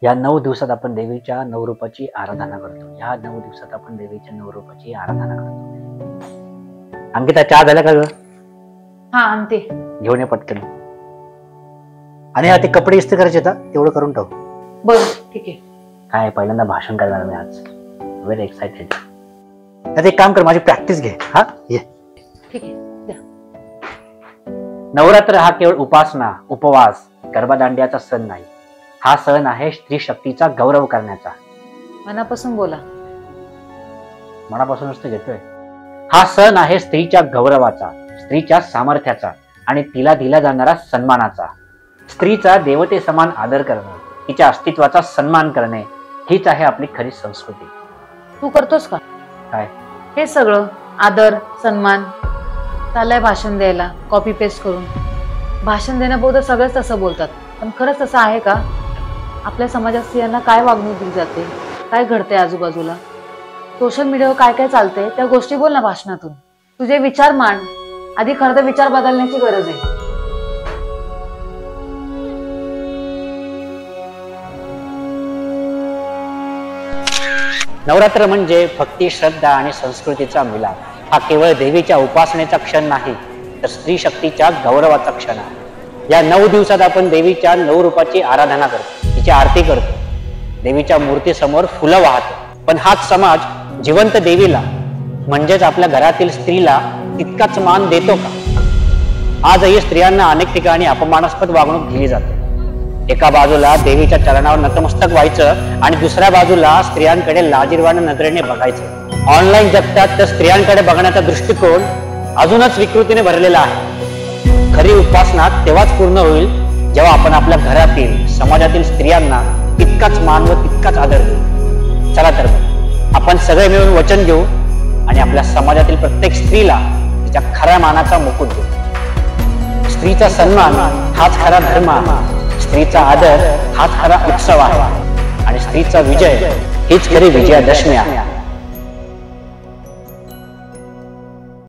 या 9 दिवसात आपण देवीच्या नवरूपाची आराधना करतो. या 9 दिवसात आपण देवीच्या नवरूपाची आराधना करतो. अंकिता, चहा झाला का ग? हा आणते. घेऊन ये पटकन. आणि हा ते कपडे इस्त्री करायचे आहेत, तेवढं करून टाक. बरं ठीक आहे. काय पहिल्यांदा भाषण करणार मी आज. Very excited. आता एक काम कर, माझी प्रॅक्टिस घे. हा ये. ठीक आहे. नवरात्र हा केवळ उपासना, उपवास, गरबा दांडियाचा सण नाही. हा सण आहे स्त्री शक्तीचा गौरव करण्याचा. मनापासून बोला. मनापासूनच तर घेतोय. हा सण आहे स्त्रीच्या गौरवाचा, स्त्रीच्या सामर्थ्याचा आणि तिला दिला जाणारा सन्मानाचा. स्त्रीचा देवते समान आदर करणे, तिच्या अस्तित्वाचा सन्मान करणे, हीच आहे आपली खरी संस्कृती. तू करतोस का काय हे सगळं? आदर, सन्मान चाललंय भाषण द्यायला कॉपी पेस्ट करून. भाषण देण्याबद्दल सगळेच तसं बोलतात, पण खरंच तसं आहे का? आपल्या समाजात स्त्रियांना काय वागणूक दिली जाते, काय घडते आजूबाजूला, सोशल मीडियावर काय काय चालते, त्या गोष्टी बोल ना भाषणातून. तुझे विचार मांड. आधी खरं तर विचार बदलण्याची गरज आहे. नवरात्र म्हणजे भक्ती, श्रद्धा आणि संस्कृतीचा मिलाप. हा केवळ देवीच्या उपासनेचा क्षण नाही, तर स्त्री शक्तीच्या गौरवाचा क्षण आहे. या 9 दिवसात आपण देवीच्या नवरूपाची आराधना करतो, तिची आरती करतो, देवीच्या मूर्तीसमोर फुलं वाहतो. पण हाच समाज जिवंत देवीला म्हणजेच आपल्या घरातील स्त्रीला तितकाच मान देतो का? आजही स्त्रियांना अनेक ठिकाणी अपमानास्पद वागणूक दिली जाते. एका बाजूला देवीच्या चरणावर नतमस्तक व्हायचं आणि दुसऱ्या बाजूला स्त्रियांकडे लाजिरवाण्या नजरेने बघायचं. ऑनलाईन जगतात तर स्त्रियांकडे बघण्याचा दृष्टिकोन अजूनच विकृतीने भरलेला आहे. खरी उपासना तेव्हाच पूर्ण होईल जेव्हा आपण आपल्या घरातील, समाजातील स्त्रियांना तितकाच मान व तितकाच आदर देऊ. चला तर मग आपण सगळे मिळून वचन घेऊ आणि आपल्या समाजातील प्रत्येक स्त्रीला तिच्या खऱ्या मानाचा मुकुट देऊ. स्त्रीचा सन्मान हाच खरा धर्म आहे, स्त्रीचा आदर हाच खरा उत्सव आहे आणि स्त्रीचा विजय हीच खरी विजयादशमी आहे.